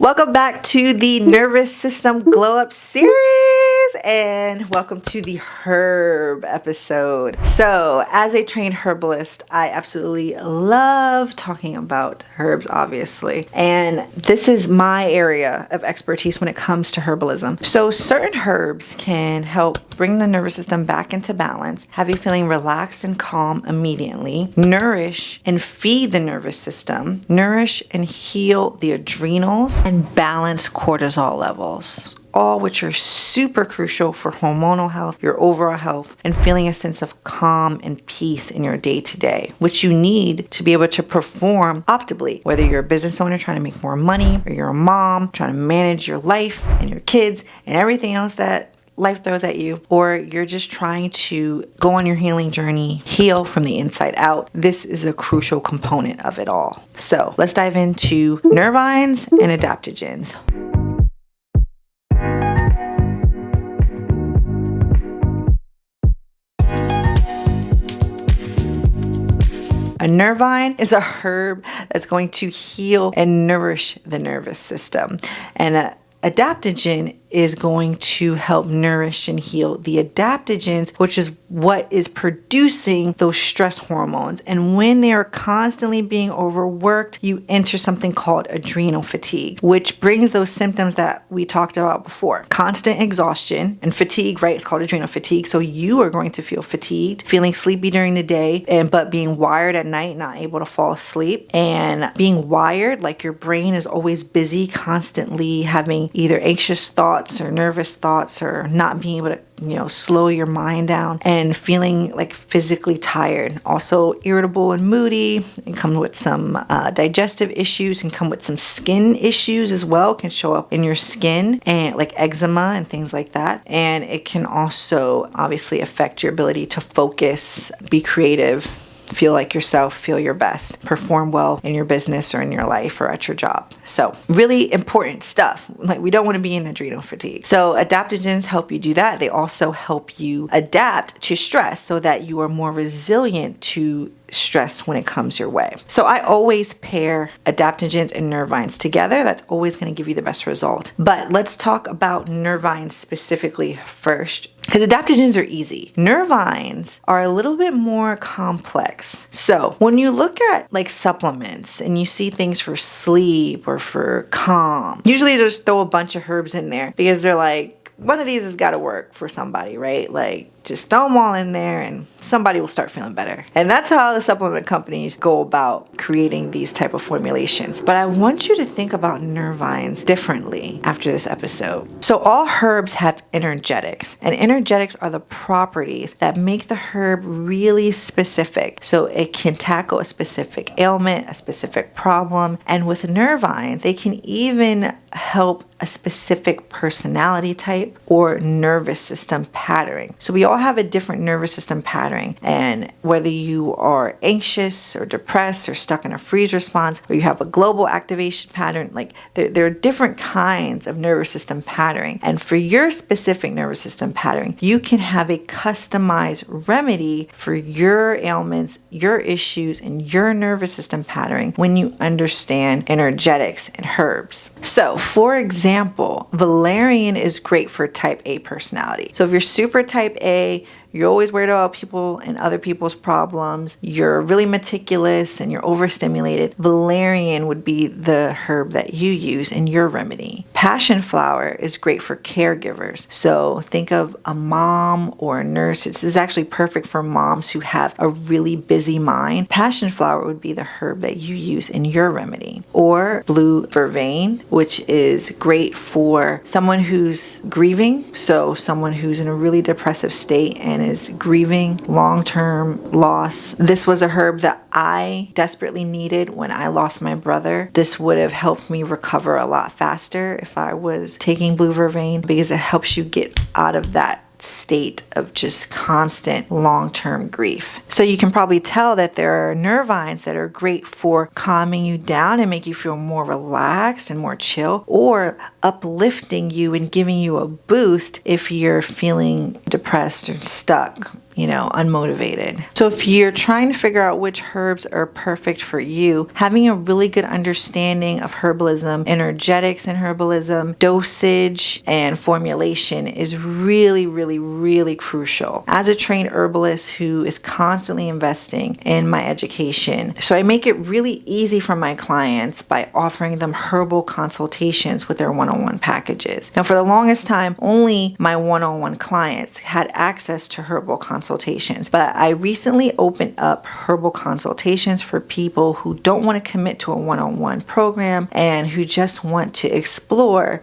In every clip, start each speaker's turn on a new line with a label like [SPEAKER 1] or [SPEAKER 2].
[SPEAKER 1] Welcome back to the Nervous System Glow Up series, and welcome to the herb episode. So, as a trained herbalist, I absolutely love talking about herbs, obviously, and this is my area of expertise when it comes to herbalism. So, certain herbs can help bring the nervous system back into balance, have you feeling relaxed and calm immediately, nourish and feed the nervous system, nourish and heal the adrenals, and balance cortisol levels, all which are super crucial for hormonal health, your overall health, and feeling a sense of calm and peace in your day-to-day, which you need to be able to perform optimally, whether you're a business owner trying to make more money, or you're a mom trying to manage your life and your kids and everything else that life throws at you, or you're just trying to go on your healing journey, heal from the inside out. This is a crucial component of it all. So let's dive into nervines and adaptogens. A nervine is a herb that's going to heal and nourish the nervous system. And a adaptogen is going to help nourish and heal the adaptogens, which is what is producing those stress hormones. And when they are constantly being overworked, you enter something called adrenal fatigue, which brings those symptoms that we talked about before. Constant exhaustion and fatigue, right? It's called adrenal fatigue. So you are going to feel fatigued, feeling sleepy during the day, but being wired at night, not able to fall asleep. And being wired, like your brain is always busy, constantly having either anxious thoughts or nervous thoughts, or not being able to slow your mind down, and feeling like physically tired. Also irritable and moody, and come with some digestive issues, and come with some skin issues as well. Can show up in your skin, and like eczema and things like that. And it can also obviously affect your ability to focus, be creative, feel like yourself, feel your best, perform well in your business or in your life or at your job. So really important stuff. Like, we don't want to be in adrenal fatigue. So adaptogens help you do that. They also help you adapt to stress so that you are more resilient to stress when it comes your way. So I always pair adaptogens and nervines together. That's always going to give you the best result. But let's talk about nervines specifically first, because adaptogens are easy. Nervines are a little bit more complex. So when you look at like supplements and you see things for sleep or for calm, usually they just throw a bunch of herbs in there because they're like, one of these has got to work for somebody, right? Like, just throw them all in there and somebody will start feeling better. And that's how the supplement companies go about creating these type of formulations. But I want you to think about nervines differently after this episode. So all herbs have energetics, and energetics are the properties that make the herb really specific. So it can tackle a specific ailment, a specific problem. And with nervines, they can even help a specific personality type or nervous system patterning. So we all have a different nervous system patterning, and whether you are anxious or depressed or stuck in a freeze response, or you have a global activation pattern, like there are different kinds of nervous system patterning. And for your specific nervous system patterning, you can have a customized remedy for your ailments, your issues, and your nervous system patterning when you understand energetics and herbs. So for example, valerian is great for type A personality. So if you're super type A, you're always worried about people and other people's problems, you're really meticulous and you're overstimulated, valerian would be the herb that you use in your remedy. Passion flower is great for caregivers. So think of a mom or a nurse. This is actually perfect for moms who have a really busy mind. Passion flower would be the herb that you use in your remedy. Or blue vervain, which is great for someone who's grieving. So someone who's in a really depressive state and is grieving long-term loss. This was a herb that I desperately needed when I lost my brother. This would have helped me recover a lot faster if I was taking blue vervain, because it helps you get out of that state of just constant long-term grief. So you can probably tell that there are nervines that are great for calming you down and make you feel more relaxed and more chill, or uplifting you and giving you a boost if you're feeling depressed or stuck, unmotivated. So if you're trying to figure out which herbs are perfect for you, having a really good understanding of herbalism, energetics in herbalism, dosage, and formulation is really, really, really crucial. As a trained herbalist who is constantly investing in my education, so I make it really easy for my clients by offering them herbal consultations with their one-on-one packages. Now, for the longest time, only my one-on-one clients had access to herbal consultations, but I recently opened up herbal consultations for people who don't want to commit to a one-on-one program and who just want to explore,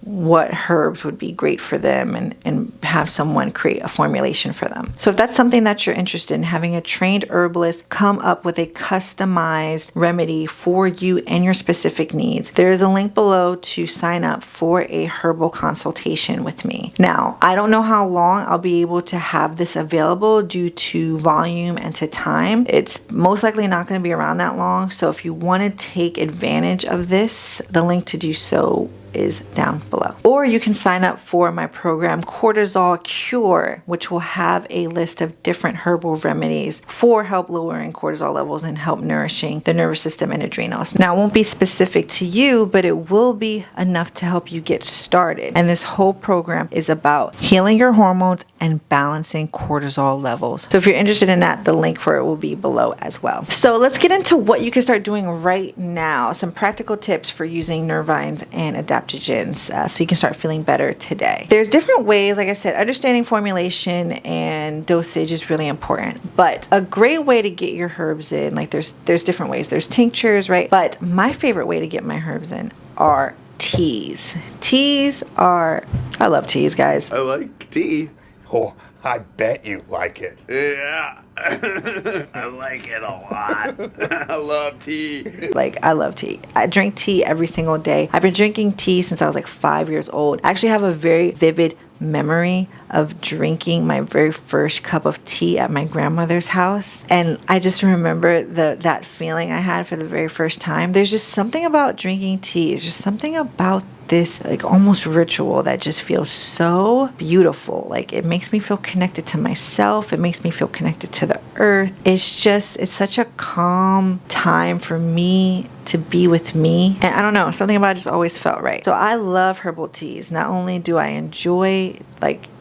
[SPEAKER 1] what herbs would be great for them and have someone create a formulation for them. So if that's something that you're interested in, having a trained herbalist come up with a customized remedy for you and your specific needs, there is a link below to sign up for a herbal consultation with me. Now, I don't know how long I'll be able to have this available due to volume and to time. It's most likely not going to be around that long. So if you want to take advantage of this, the link to do so is down below. Or you can sign up for my program Cortisol Cure, which will have a list of different herbal remedies for help lowering cortisol levels and help nourishing the nervous system and adrenals. Now, it won't be specific to you, but it will be enough to help you get started. And this whole program is about healing your hormones and balancing cortisol levels. So if you're interested in that, the link for it will be below as well. So let's get into what you can start doing right now. Some practical tips for using nervines and adaptogens so you can start feeling better today. There's different ways, like I said, understanding formulation and dosage is really important, but a great way to get your herbs in, like there's different ways. There's tinctures, right? But my favorite way to get my herbs in are teas. I love teas, guys.
[SPEAKER 2] I like tea. Oh, I bet you like it. Yeah. I like it a lot. I love tea.
[SPEAKER 1] I love tea. I drink tea every single day. I've been drinking tea since I was 5 years old. I actually have a very vivid memory of drinking my very first cup of tea at my grandmother's house. And I just remember that feeling I had for the very first time. There's just something about drinking tea. It's just something about this almost ritual that just feels so beautiful. It makes me feel connected to myself. It makes me feel connected to the earth. It's such a calm time for me to be with me. And I don't know, something about it just always felt right. So I love herbal teas. Not only do I enjoy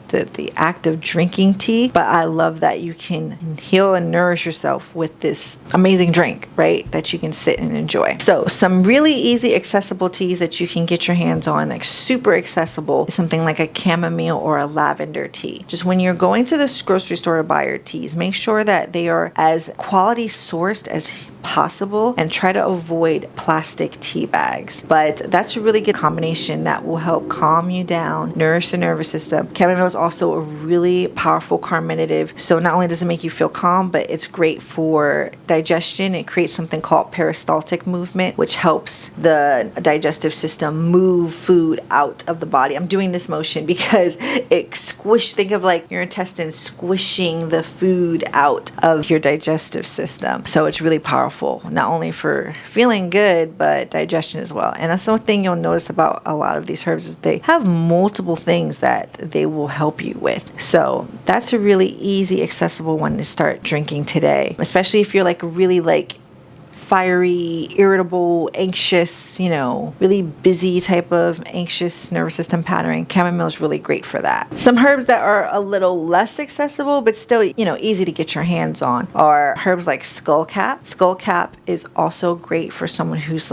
[SPEAKER 1] the act of drinking tea, but I love that you can heal and nourish yourself with this amazing drink, right? That you can sit and enjoy. So some really easy accessible teas that you can get your hands on, super accessible, is something like a chamomile or a lavender tea. Just when you're going to the grocery store to buy your teas, make sure that they are as quality sourced as possible and try to avoid plastic tea bags. But that's a really good combination that will help calm you down, nourish the nervous system. Chamomile is also a really powerful carminative. So not only does it make you feel calm, but it's great for digestion. It creates something called peristaltic movement, which helps the digestive system move food out of the body. I'm doing this motion because think of your intestines squishing the food out of your digestive system. So it's really powerful, not only for feeling good, but digestion as well. And that's something you'll notice about a lot of these herbs is they have multiple things that they will help you with. So that's a really easy, accessible one to start drinking today, especially if you're really fiery, irritable, anxious, really busy type of anxious nervous system pattern. Chamomile is really great for that. Some herbs that are a little less accessible, but still, easy to get your hands on are herbs like skullcap. Skullcap is also great for someone who's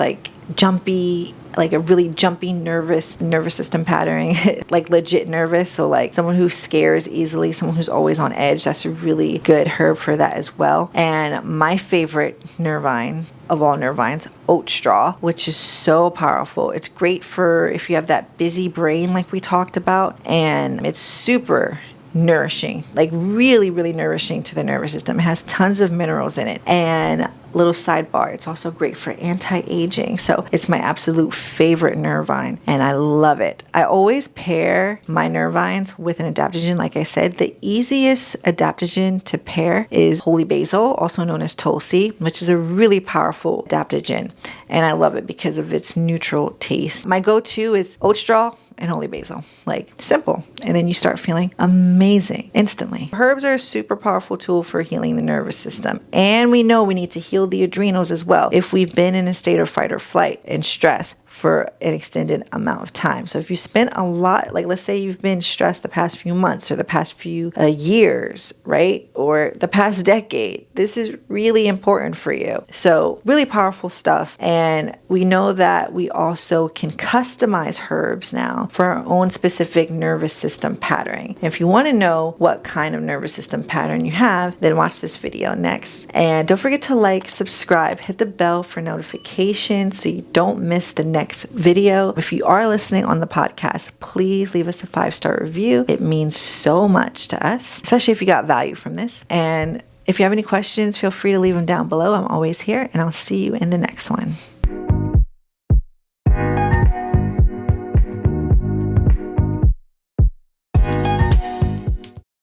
[SPEAKER 1] jumpy, a really jumpy nervous system pattern, legit nervous. So someone who scares easily, someone who's always on edge, that's a really good herb for that as well. And my favorite nervine of all nervines, oat straw, which is so powerful. It's great for if you have that busy brain like we talked about, and it's super nourishing, really, really nourishing to the nervous system. It has tons of minerals in it. And little sidebar, it's also great for anti-aging. So it's my absolute favorite Nervine and I love it. I always pair my Nervines with an adaptogen. Like I said, the easiest adaptogen to pair is holy basil, also known as Tulsi, which is a really powerful adaptogen. And I love it because of its neutral taste. My go-to is oat straw and holy basil. Like, simple. And then you start feeling amazing instantly. Herbs are a super powerful tool for healing the nervous system. And we know we need to heal the adrenals as well if we've been in a state of fight or flight and stress for an extended amount of time. So if you spent a lot, like let's say you've been stressed the past few months or the past few years, right? Or the past decade, this is really important for you. So really powerful stuff. And we know that we also can customize herbs now for our own specific nervous system pattern. If you want to know what kind of nervous system pattern you have, then watch this video next. And don't forget to like, subscribe, hit the bell for notifications so you don't miss the next video. If you are listening on the podcast, please leave us a 5-star review. It means so much to us, especially if you got value from this. And if you have any questions, feel free to leave them down below. I'm always here, and I'll see you in the next one.